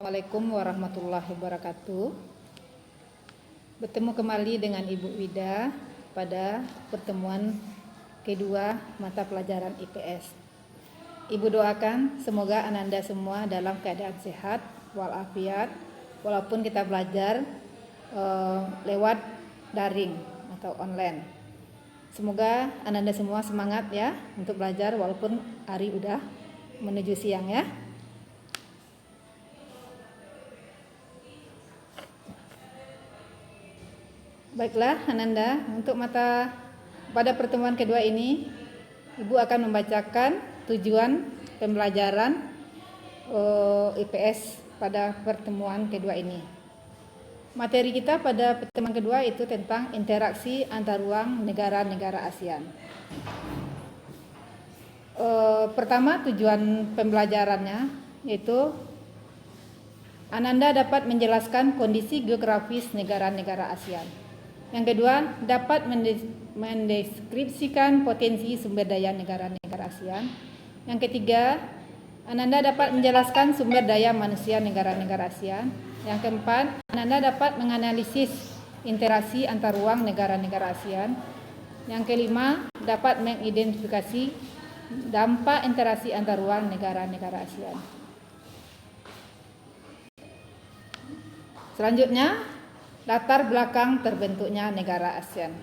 Assalamualaikum warahmatullahi wabarakatuh. Bertemu kembali dengan Ibu Wida pada pertemuan kedua mata pelajaran IPS. Ibu doakan semoga Ananda semua dalam keadaan sehat walafiat, walaupun kita belajar lewat daring atau online. Semoga Ananda semua semangat ya untuk belajar walaupun hari udah menuju siang ya. Baiklah Ananda, untuk pada pertemuan kedua ini Ibu akan membacakan tujuan pembelajaran IPS pada pertemuan kedua ini. Materi kita pada pertemuan kedua itu tentang interaksi antar ruang negara-negara ASEAN. Pertama, tujuan pembelajarannya yaitu Ananda dapat menjelaskan kondisi geografis negara-negara ASEAN. Yang kedua, dapat mendeskripsikan potensi sumber daya negara-negara ASEAN. Yang ketiga, Ananda dapat menjelaskan sumber daya manusia negara-negara ASEAN. Yang keempat, Ananda dapat menganalisis interaksi antar ruang negara-negara ASEAN. Yang kelima, dapat mengidentifikasi dampak interaksi antar ruang negara-negara ASEAN. Selanjutnya, latar belakang terbentuknya negara ASEAN.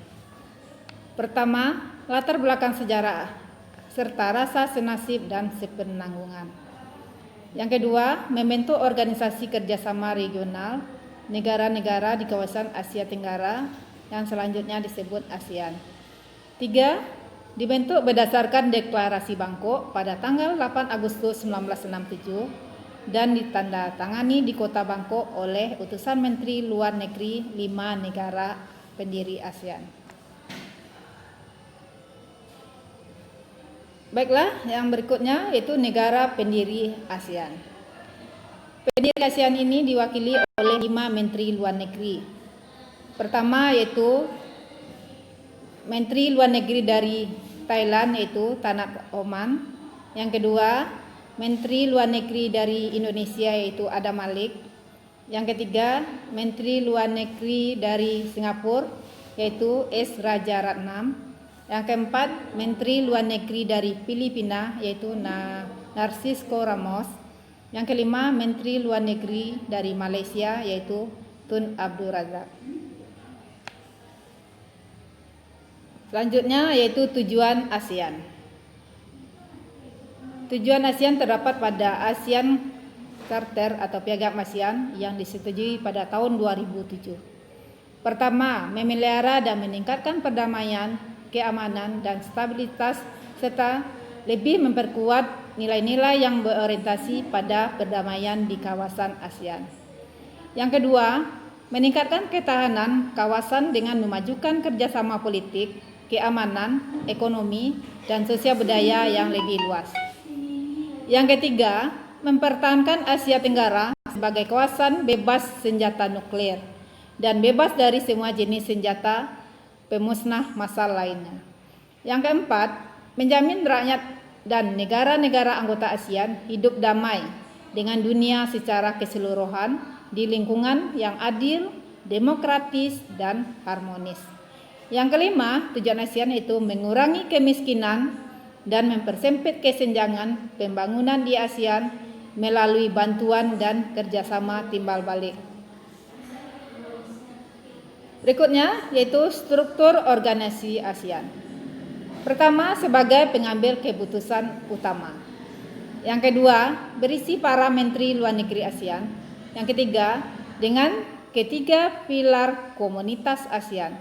Pertama, latar belakang sejarah serta rasa senasib dan sepenanggungan. Yang kedua, membentuk organisasi kerjasama regional negara-negara di kawasan Asia Tenggara yang selanjutnya disebut ASEAN. Tiga, dibentuk berdasarkan Deklarasi Bangkok pada tanggal 8 Agustus 1967 dan ditandatangani di Kota Bangkok oleh utusan Menteri Luar Negeri 5 negara pendiri ASEAN. Baiklah, yang berikutnya yaitu negara pendiri ASEAN. Pendiri ASEAN ini diwakili oleh 5 Menteri Luar Negeri. Pertama yaitu Menteri Luar Negeri dari Thailand yaitu Tan Oman. Yang kedua, Menteri Luar Negeri dari Indonesia yaitu Adam Malik. Yang ketiga, Menteri Luar Negeri dari Singapura yaitu S. Rajaratnam. Yang keempat, Menteri Luar Negeri dari Filipina yaitu Narcisco Ramos. Yang kelima, Menteri Luar Negeri dari Malaysia yaitu Tun Abdul Razak. Selanjutnya yaitu tujuan ASEAN. Tujuan ASEAN terdapat pada ASEAN Charter atau Piagam ASEAN yang disetujui pada tahun 2007. Pertama, memelihara dan meningkatkan perdamaian, keamanan dan stabilitas serta lebih memperkuat nilai-nilai yang berorientasi pada perdamaian di kawasan ASEAN. Yang kedua, meningkatkan ketahanan kawasan dengan memajukan kerjasama politik, keamanan, ekonomi, dan sosial budaya yang lebih luas. Yang ketiga, mempertahankan Asia Tenggara sebagai kawasan bebas senjata nuklir dan bebas dari semua jenis senjata pemusnah massal lainnya. Yang keempat, menjamin rakyat dan negara-negara anggota ASEAN hidup damai dengan dunia secara keseluruhan di lingkungan yang adil, demokratis, dan harmonis. Yang kelima, tujuan ASEAN itu mengurangi kemiskinan dan mempersempit kesenjangan pembangunan di ASEAN melalui bantuan dan kerjasama timbal balik. Berikutnya yaitu struktur organisasi ASEAN. Pertama, sebagai pengambil keputusan utama. Yang kedua, berisi para menteri luar negeri ASEAN. Yang ketiga, dengan ketiga pilar komunitas ASEAN.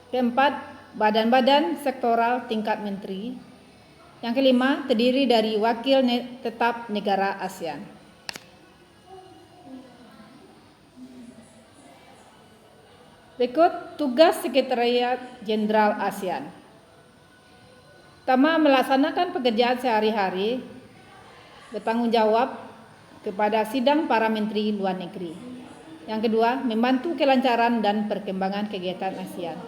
Keempat, badan-badan sektoral tingkat menteri. Yang kelima, terdiri dari wakil tetap negara ASEAN. Berikut tugas Sekretariat Jenderal ASEAN. Pertama, melaksanakan pekerjaan sehari-hari, bertanggung jawab kepada sidang para menteri luar negeri. Yang kedua, membantu kelancaran dan perkembangan kegiatan ASEAN.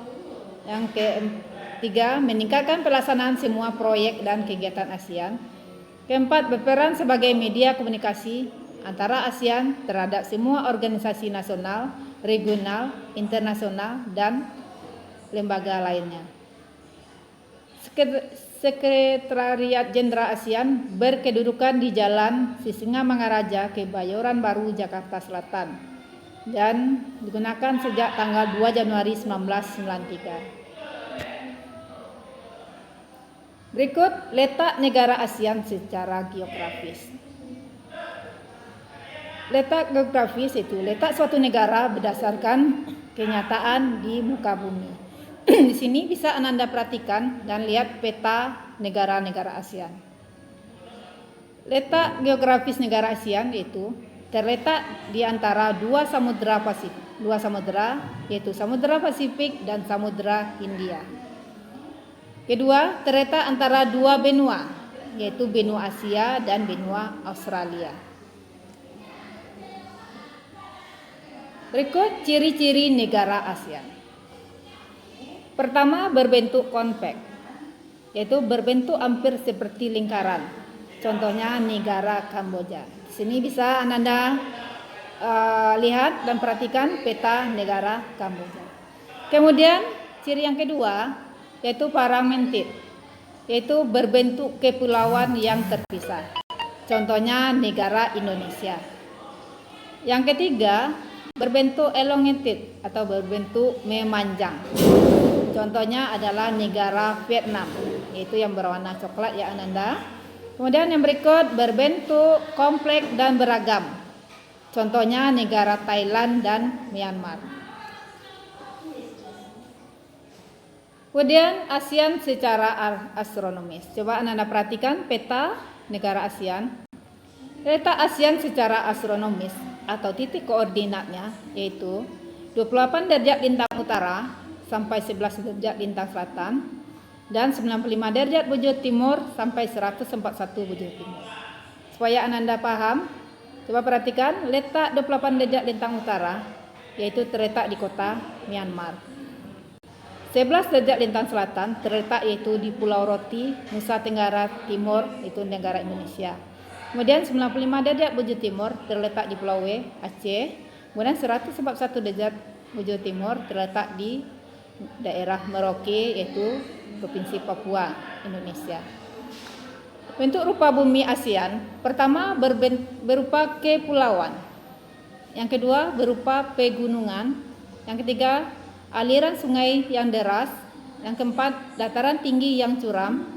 Yang ketiga, meningkatkan pelaksanaan semua proyek dan kegiatan ASEAN. Keempat, berperan sebagai media komunikasi antara ASEAN terhadap semua organisasi nasional, regional, internasional, dan lembaga lainnya. Sekretariat Jenderal ASEAN berkedudukan di Jalan Sisingamangaraja, Kebayoran Baru, Jakarta Selatan, dan digunakan sejak tanggal 2 Januari 1993. Berikut letak negara ASEAN secara geografis. Letak geografis itu letak suatu negara berdasarkan kenyataan di muka bumi. Di sini bisa Ananda perhatikan dan lihat peta negara-negara ASEAN. Letak geografis negara ASEAN itu terletak di antara dua samudera Pasifik. Dua samudera yaitu Samudra Pasifik dan Samudra Hindia. Kedua, terletak antara dua benua, yaitu benua Asia dan benua Australia. Berikut ciri-ciri negara ASEAN. Pertama, berbentuk konveks, yaitu berbentuk hampir seperti lingkaran. Contohnya negara Kamboja. Di sini bisa Ananda lihat dan perhatikan peta negara Kamboja. Kemudian ciri yang kedua yaitu fragmented, yaitu berbentuk kepulauan yang terpisah. Contohnya negara Indonesia. Yang ketiga, berbentuk elongated atau berbentuk memanjang. Contohnya adalah negara Vietnam, yaitu yang berwarna coklat ya Ananda. Kemudian yang berikut berbentuk kompleks dan beragam. Contohnya negara Thailand dan Myanmar. Kemudian ASEAN secara astronomis. Coba Anda perhatikan peta negara ASEAN. Letak ASEAN secara astronomis atau titik koordinatnya yaitu 28 derajat lintang utara sampai 11 derajat lintang selatan dan 95 derajat bujur timur sampai 141 bujur timur. Supaya Anda paham, coba perhatikan letak 28 derajat lintang utara yaitu terletak di kota Myanmar. 11 derajat lintang selatan terletak yaitu di Pulau Roti, Nusa Tenggara Timur, itu negara Indonesia. Kemudian 95 derajat bujur timur terletak di Pulau W, Aceh. Kemudian 141 derajat bujur timur terletak di daerah Merauke, yaitu Provinsi Papua, Indonesia. Bentuk rupa bumi ASEAN, pertama berupa kepulauan. Yang kedua berupa pegunungan. Yang ketiga aliran sungai yang deras. Yang keempat, dataran tinggi yang curam.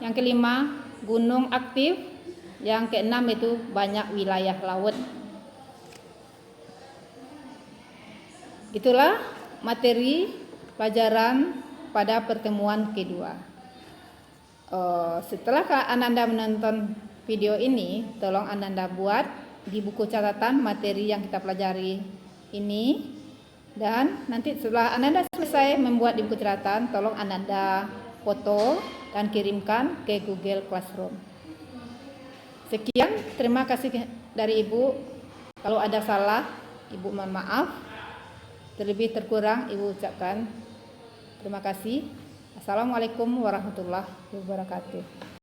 Yang kelima, gunung aktif. Yang keenam itu banyak wilayah laut. Itulah materi pelajaran pada pertemuan kedua. Setelah Ananda menonton video ini, tolong Ananda buat di buku catatan materi yang kita pelajari ini. Dan nanti setelah Ananda selesai membuat di buku catatan, tolong Ananda foto dan kirimkan ke Google Classroom. Sekian, terima kasih dari Ibu. Kalau ada salah, Ibu mohon maaf. Terlebih terkurang, Ibu ucapkan terima kasih. Assalamualaikum warahmatullahi wabarakatuh.